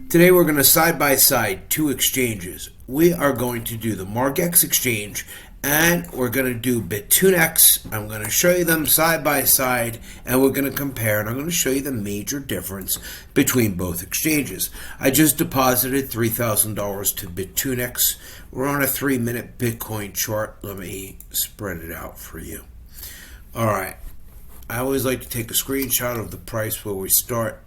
Today we're going to side by side two exchanges. We are going to do the Margex exchange and we're going to do Bitunix. I'm going to show you them side by side and we're going to compare, and I'm going to show you the major difference between both exchanges. I just deposited $3,000 to Bitunix. We're on a 3-minute Bitcoin chart. Let me spread it out for you. Alright, I always like to take a screenshot of the price where we start.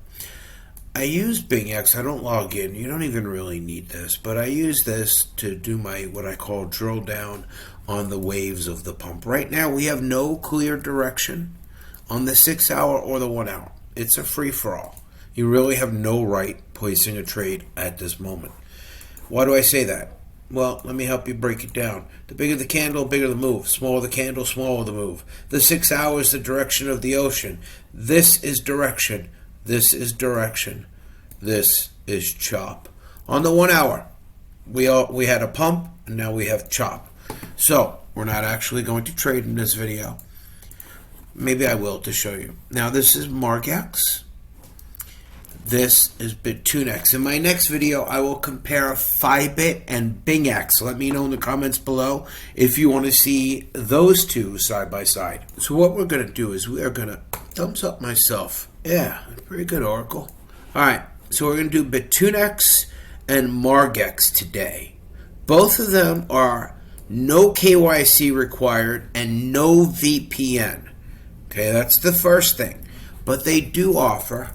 I use Bitunix. I don't log in. You don't even really need this, but I use this to do my what I call drill down on the waves of the pump. Right now we have no clear direction on the 6 hour or the 1 hour. It's a free-for-all. You really have no right placing a trade at this moment. Why do I say that? Well, let me help you break it down. The bigger the candle, bigger the move. Smaller the candle, smaller the move. The 6 hours, the direction of the ocean. This is direction. This is direction. This is chop. On the 1 hour, we had a pump, and now we have chop. So, we're not actually going to trade in this video. Maybe I will to show you. Now, this is Margex. This is Bitunix. In my next video, I will compare Bybit and Bitunix. Let me know in the comments below if you want to see those two side by side. So what we're going to do is we are going to thumbs up myself. Yeah, pretty good, Oracle. All right, so we're going to do Bitunix and Margex today. Both of them are no KYC required and no VPN. Okay, that's the first thing. But they do offer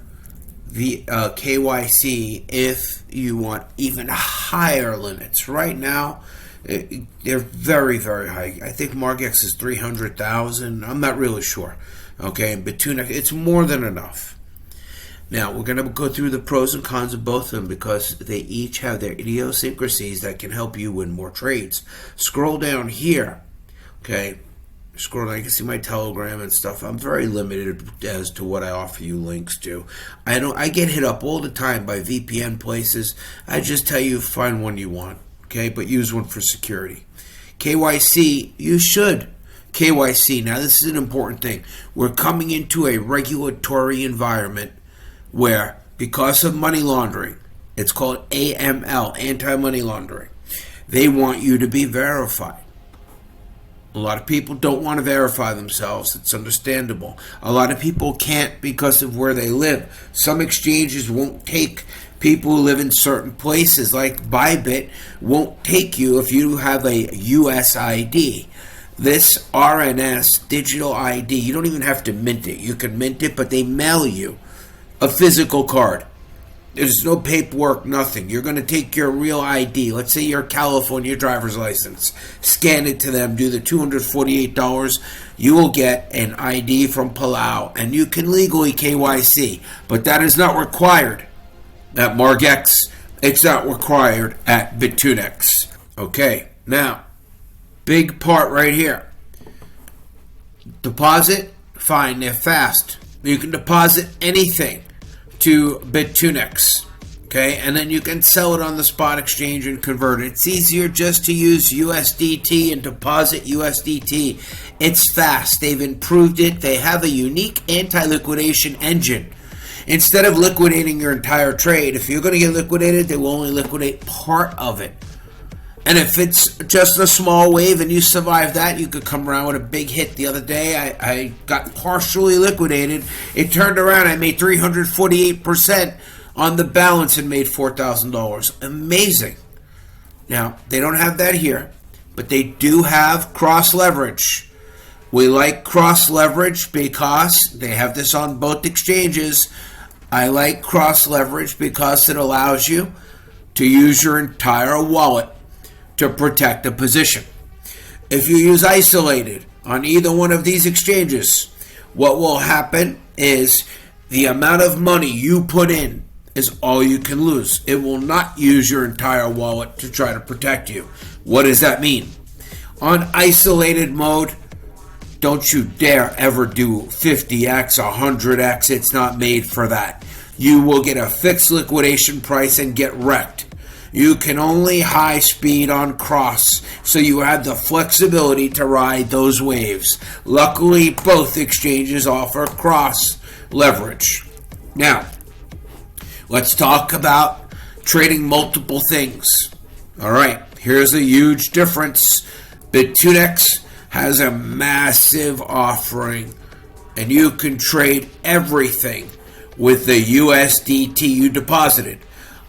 the KYC if you want even higher limits. Right now, they're very, very high. I think Margex is 300,000. I'm not really sure. Okay, and Bitunix, it's more than enough. Now, we're going to go through the pros and cons of both of them because they each have their idiosyncrasies that can help you win more trades. Scroll down here. Okay, scroll down, you can see my Telegram and stuff. I'm very limited as to what I offer you links to. I get hit up all the time by VPN places. I just tell you find one you want, okay, but use one for security. KYC, you should. KYC, now this is an important thing. We're coming into a regulatory environment where, because of money laundering, it's called AML, anti-money laundering, they want you to be verified. A lot of people don't want to verify themselves. It's understandable. A lot of people can't because of where they live. Some exchanges won't take people who live in certain places, like Bybit won't take you if you have a US ID. This RNS, digital ID, you don't even have to mint it. You can mint it, but they mail you a physical card. There's no paperwork, nothing. You're going to take your real ID. Let's say your California driver's license. Scan it to them. Do the $248. You will get an ID from Palau. And you can legally KYC. But that is not required at Margex. It's not required at Bitunix. Okay, now, big part right here. Deposit, fine, they're fast. You can deposit anything to Bitunix, okay, and then you can sell it on the spot exchange and convert it. It's easier just to use USDT and deposit USDT. It's fast. They've improved it. They have a unique anti-liquidation engine. Instead of liquidating your entire trade, if you're going to get liquidated, they will only liquidate part of it. And if it's just a small wave and you survive that, you could come around with a big hit. The other day, I got partially liquidated. It turned around. I made 348% on the balance and made $4,000. Amazing. Now, they don't have that here, but they do have cross leverage. We like cross leverage because they have this on both exchanges. I like cross leverage because it allows you to use your entire wallet to protect a position. If you use isolated on either one of these exchanges, what will happen is the amount of money you put in is all you can lose. It will not use your entire wallet to try to protect you. What does that mean? On isolated mode, don't you dare ever do 50x, 100x. It's not made for that. You will get a fixed liquidation price and get wrecked. You can only high speed on cross, so you have the flexibility to ride those waves. Luckily, both exchanges offer cross leverage. Now, let's talk about trading multiple things. All right, here's a huge difference. Bitunix has a massive offering, and you can trade everything with the USDT you deposited.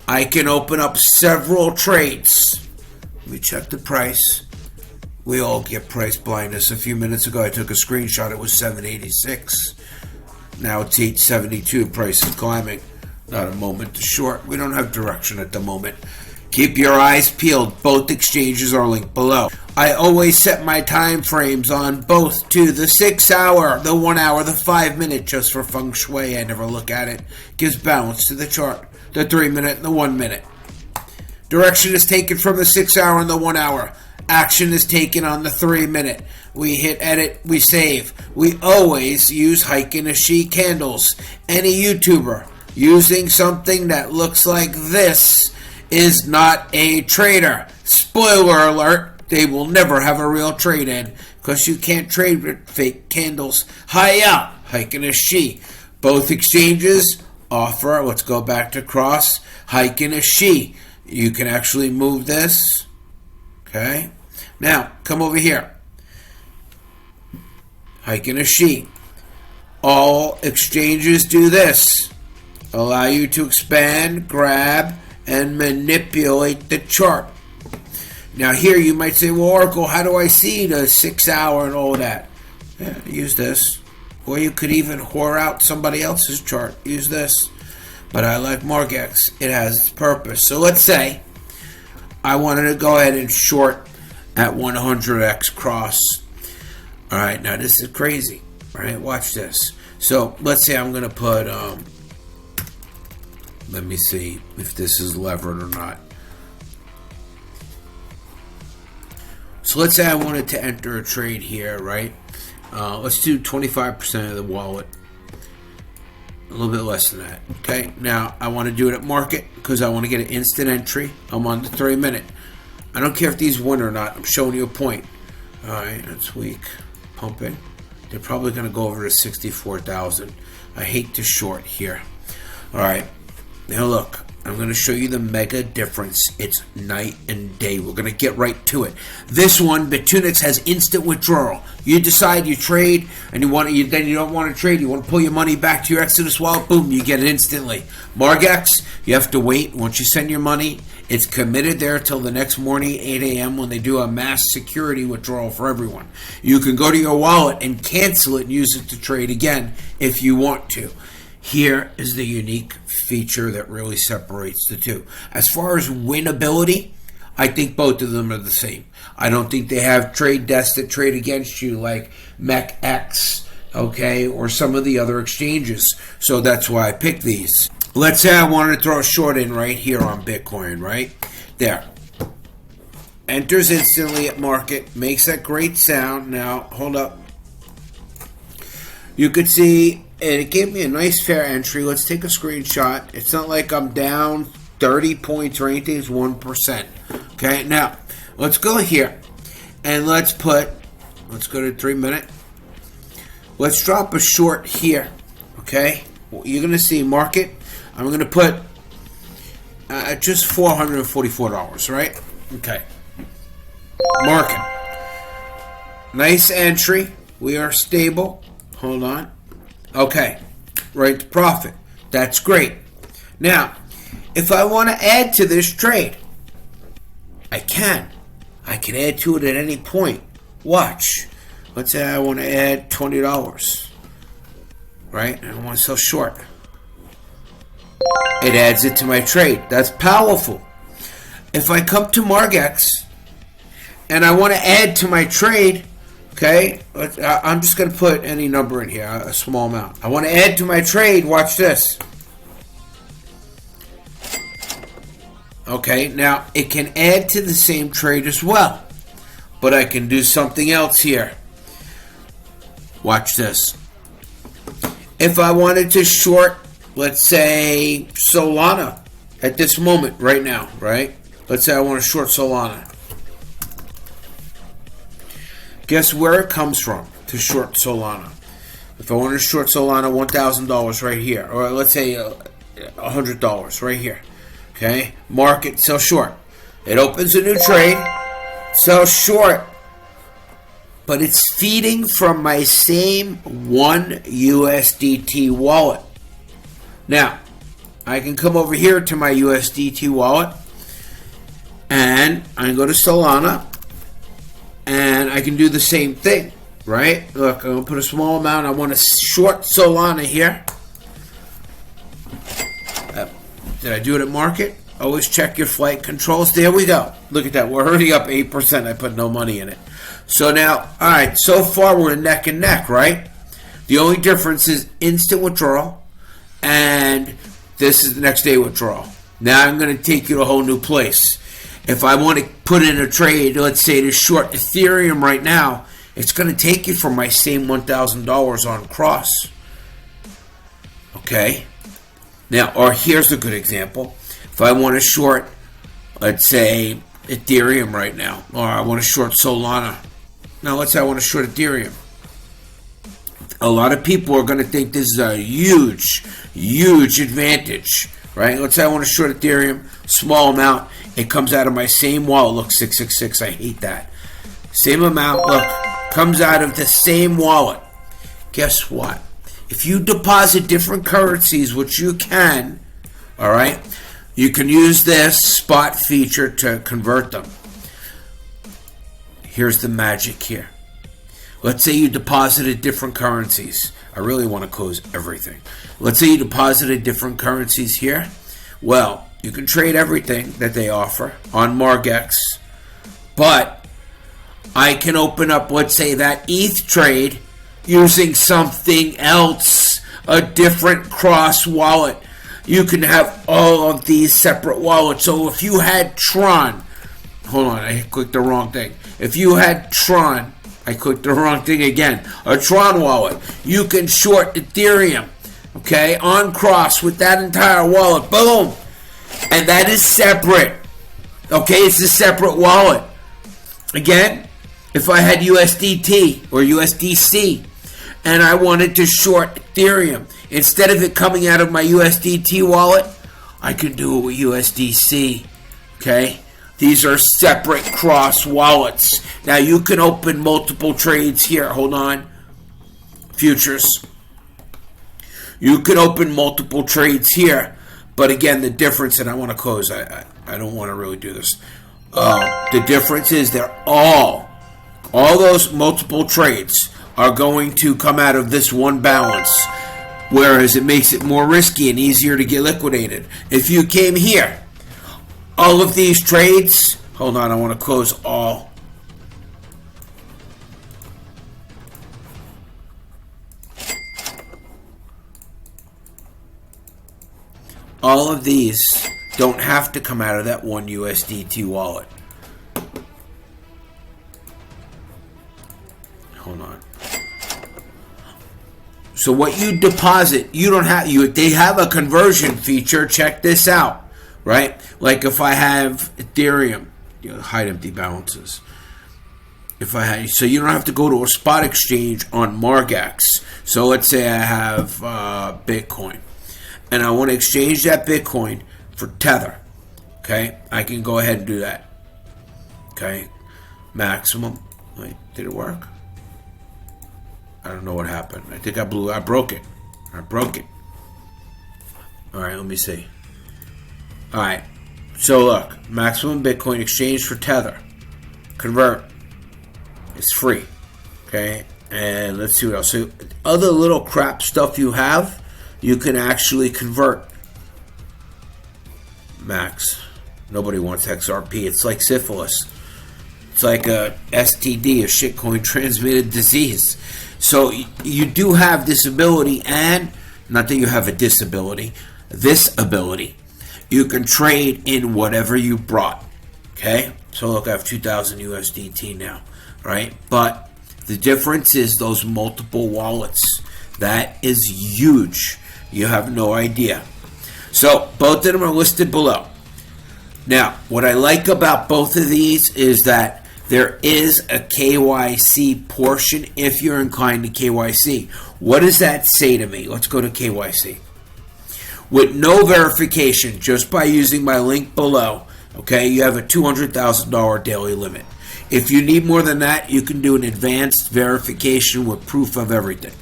I can open up several trades. Let me check the price. We all get price blindness. A few minutes ago, I took a screenshot. It was $7.86. Now it's $8.72. Price is climbing. Not a moment to short. We don't have direction at the moment. Keep your eyes peeled. Both exchanges are linked below. I always set my time frames on both to the 6 hour, the 1 hour, the 5 minute, just for feng shui. I never look at it. Gives balance to the chart. The 3 minute and the 1 minute. Direction is taken from the 6 hour and the 1 hour. Action is taken on the 3 minute. We hit edit, we save. We always use Heiken Ashi candles. Any YouTuber using something that looks like this is not a trader. Spoiler alert, they will never have a real trade in because you can't trade with fake candles. Hiya, Heiken Ashi. Both exchanges offer, let's go back to cross, Heiken Ashi. You can actually move this. Okay. Now, come over here. Heiken Ashi. All exchanges do this. Allow you to expand, grab, and manipulate the chart. Now here you might say, well, Oracle, how do I see the 6 hour and all that? Yeah, use this. Or you could even whore out somebody else's chart. Use this. But I like Margex. It has its purpose. So let's say I wanted to go ahead and short at 100x cross. All right, now this is crazy. All right, watch this. So let's say I'm going to put, let me see if this is levered or not. So let's say I wanted to enter a trade here, right? Let's do 25% of the wallet. A little bit less than that. Okay, now I want to do it at market because I want to get an instant entry. I'm on the 3 minute. I don't care if these win or not. I'm showing you a point. All right, that's weak. Pumping. They're probably going to go over to 64,000. I hate to short here. All right, now look. I'm going to show you the mega difference. It's night and day. We're going to get right to it. This one, Bitunix, has instant withdrawal. You decide you trade, and then you don't want to trade. You want to pull your money back to your Exodus wallet. Boom, you get it instantly. Margex, you have to wait. Once you send your money, it's committed there till the next morning, 8 a.m. when they do a mass security withdrawal for everyone. You can go to your wallet and cancel it and use it to trade again if you want to. Here is the unique feature that really separates the two. As far as winnability, I think both of them are the same. I don't think they have trade desks that trade against you like Margex, okay, or some of the other exchanges. So that's why I picked these. Let's say I wanted to throw a short in right here on Bitcoin, right? There. Enters instantly at market, makes that great sound. Now, hold up. You could see it gave me a nice fair entry. Let's take a screenshot. It's not like I'm down 30 points or anything. It's 1%. Okay, now let's go here and let's go to 3 minute. Let's drop a short here. Okay, you're going to see market. I'm going to put just $444, right? Okay. Market. Nice entry. We are stable. Hold on. Okay. Right to profit. That's great. Now, if I want to add to this trade, I can. I can add to it at any point. Watch. Let's say I want to add $20. Right? And I want to sell short. It adds it to my trade. That's powerful. If I come to Margex and I want to add to my trade, okay, I'm just going to put any number in here, a small amount. I want to add to my trade. Watch this. Okay, now it can add to the same trade as well, but I can do something else here. Watch this. If I wanted to short, let's say Solana at this moment right now, right? Let's say I want to short Solana. Guess where it comes from to short Solana? If I want to short Solana, $1,000 right here, or let's say $100 right here. Okay, market, sell short. It opens a new trade, sell short, but it's feeding from my same one USDT wallet. Now, I can come over here to my USDT wallet, and I can go to Solana, and I can do the same thing, right? Look, I'm going to put a small amount. I want to short Solana here. Did I do it at market? Always check your flight controls. There we go. Look at that. We're already up 8%. I put no money in it. So now, all right, so far we're neck and neck, right? The only difference is instant withdrawal, and this is the next day withdrawal. Now I'm going to take you to a whole new place. If I want to put in a trade, let's say to short Ethereum right now, it's going to take you from my same $1,000 on cross. Okay? Now, or here's a good example. If I want to short, let's say, Ethereum right now, or I want to short Solana. Now, let's say I want to short Ethereum. A lot of people are going to think this is a huge, huge advantage, right? Let's say I want to short Ethereum, small amount. It comes out of my same wallet. Look, 666. I hate that. Same amount. Look, comes out of the same wallet. Guess what? If you deposit different currencies, which you can, all right, you can use this spot feature to convert them. Here's the magic here. Let's say you deposited different currencies. I really want to close everything. Let's say you deposited different currencies here. Well, you can trade everything that they offer on Margex, but I can open up, let's say, that ETH trade using something else, a different cross wallet. You can have all of these separate wallets. So if you had Tron, hold on, I clicked the wrong thing. If you had Tron, I clicked the wrong thing again, a Tron wallet, you can short Ethereum, okay, on cross with that entire wallet. Boom! And that is separate. Okay, it's a separate wallet. Again, if I had USDT or USDC and I wanted to short Ethereum, instead of it coming out of my USDT wallet, I could do it with USDC. Okay? These are separate cross wallets. Now you can open multiple trades here. Hold on. Futures. You can open multiple trades here. But again, the difference, and I want to close. I don't want to really do this. The difference is they're all those multiple trades are going to come out of this one balance, whereas it makes it more risky and easier to get liquidated. If you came here, all of these trades, hold on, I want to close all. All of these don't have to come out of that one USDT wallet. Hold on. So what you deposit, you don't have, they have a conversion feature. Check this out, right? Like if I have Ethereum, hide empty balances. If I had, so you don't have to go to a spot exchange on Margex. So let's say I have Bitcoin, and I want to exchange that Bitcoin for Tether. Okay, I can go ahead and do that. Okay, maximum. Wait, did it work? I don't know what happened. I think I broke it. I broke it. All right, let me see. All right, so look, maximum Bitcoin exchange for Tether. Convert. It's free. Okay, and let's see what else. So other little crap stuff you have, you can actually convert. Max. Nobody wants XRP. It's like syphilis. It's like a STD, a shitcoin transmitted disease. So you do have this ability, and not that you have a disability, this ability. You can trade in whatever you brought. Okay? So look, I have 2,000 USDT now, right? But the difference is those multiple wallets. That is huge. You have no idea. So both of them are listed below. Now, what I like about both of these is that there is a KYC portion if you're inclined to KYC. What does that say to me? Let's go to KYC. with no verification, just by using my link below, okay, you have a $200,000 daily limit. If you need more than that, you can do an advanced verification with proof of everything.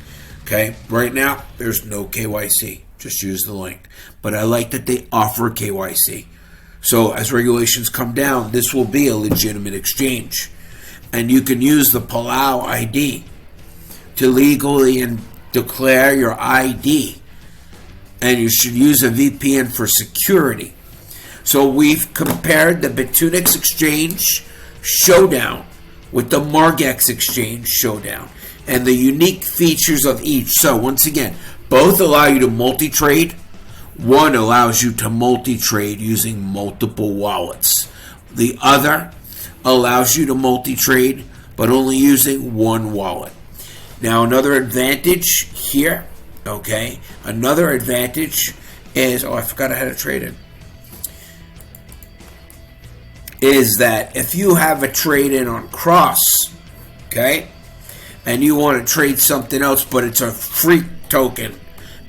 Okay, right now, there's no KYC. Just use the link. But I like that they offer KYC. So as regulations come down, this will be a legitimate exchange. And you can use the Palau ID to legally and declare your ID. And you should use a VPN for security. So we've compared the Bitunix exchange Showdown with the Margex exchange Showdown and the unique features of each. So once again, both allow you to multi-trade. One allows you to multi-trade using multiple wallets. The other allows you to multi-trade but only using one wallet. Now another advantage here, okay, another advantage is, I forgot I had a trade in, is that if you have a trade in on cross, okay, and you want to trade something else, but it's a freak token,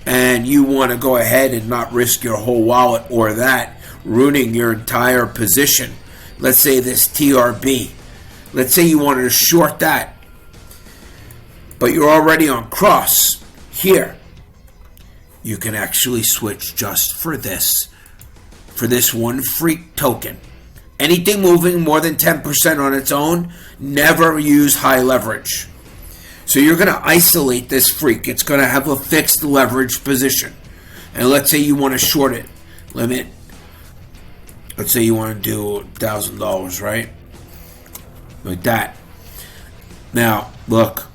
and you want to go ahead and not risk your whole wallet or that ruining your entire position. Let's say this TRB. Let's say you wanted to short that, but you're already on cross. Here, you can actually switch just for this one freak token. Anything moving more than 10% on its own, never use high leverage. So you're going to isolate this freak. It's going to have a fixed leverage position. And let's say you want to short it. Limit. Let's say you want to do $1,000, right? Like that. Now, look.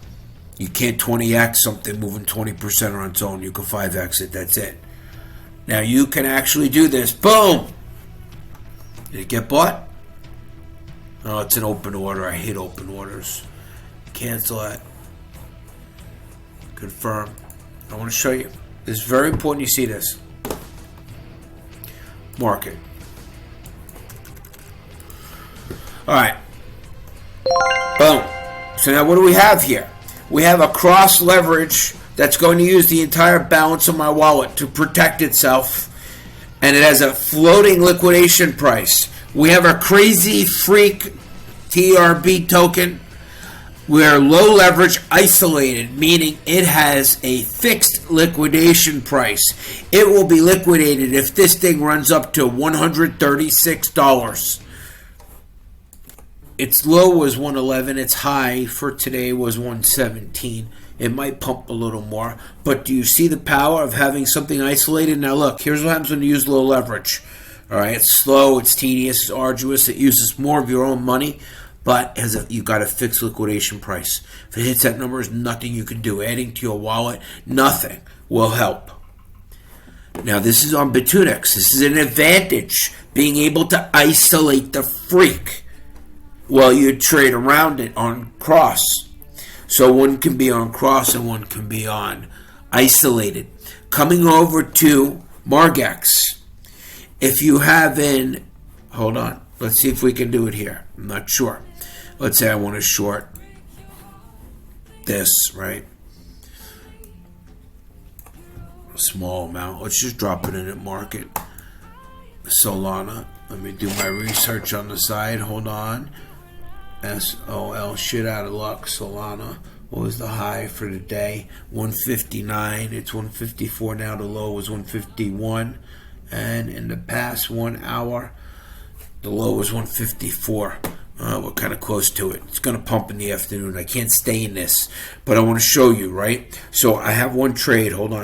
You can't 20x something moving 20% on its own. You can 5x it. That's it. Now you can actually do this. Boom! Did it get bought? Oh, it's an open order. I hate open orders. Cancel it. Confirm. I want to show you. This is very important you see this. Market. Alright. Boom. So now what do we have here? We have a cross leverage that's going to use the entire balance of my wallet to protect itself. And it has a floating liquidation price. We have a crazy freak TRB token. We're low leverage isolated, meaning it has a fixed liquidation price. It will be liquidated if this thing runs up to $136. Its low was 111. Its high for today was 117. It might pump a little more. But do you see the power of having something isolated? Now look, here's what happens when you use low leverage. Alright, it's slow, it's tedious, it's arduous, it uses more of your own money, but you've got a fixed liquidation price. If it hits that number, there's nothing you can do. Adding to your wallet, nothing will help. Now this is on Bitunix. This is an advantage, being able to isolate the freak while you trade around it on cross. So one can be on cross and one can be on isolated. Coming over to Margex. If you have hold on, let's see if we can do it here. I'm not sure. Let's say I want to short this, right? A small amount. Let's just drop it in at market. Solana. Let me do my research on the side. Hold on. SOL, shit out of luck. Solana. What was the high for the day? 159. It's 154 now. The low was 151. And in the past 1 hour, the low was 154. We're kind of close to it. It's going to pump in the afternoon. I can't stay in this, but I want to show you, right? So I have one trade. Hold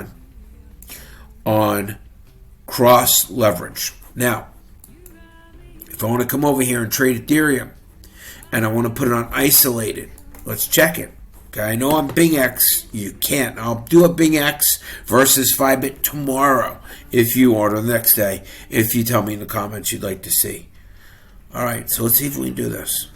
on cross leverage. Now, if I want to come over here and trade Ethereum, and I want to put it on isolated, let's check it. Okay, I know on BingX you can't. I'll do a BingX versus Fibit tomorrow if you order the next day, if you tell me in the comments you'd like to see. Alright, so let's see if we can do this.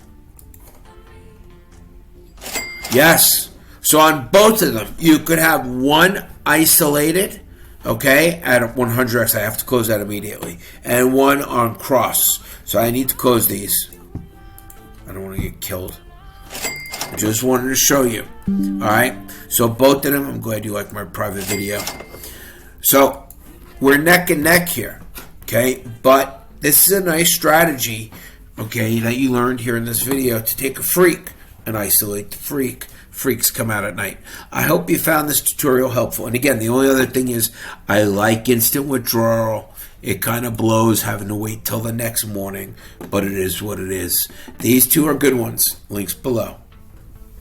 Yes. So on both of them, you could have one isolated, okay, at 100x. I have to close that immediately. And one on cross. So I need to close these. I don't want to get killed. I just wanted to show you. Alright, so both of them, I'm glad you like my private video. So we're neck and neck here, okay? But this is a nice strategy, okay, that you learned here in this video to take a freak and isolate the freak. Freaks come out at night. I hope you found this tutorial helpful. And again, the only other thing is I like instant withdrawal. It kind of blows having to wait till the next morning, but it is what it is. These two are good ones. Links below.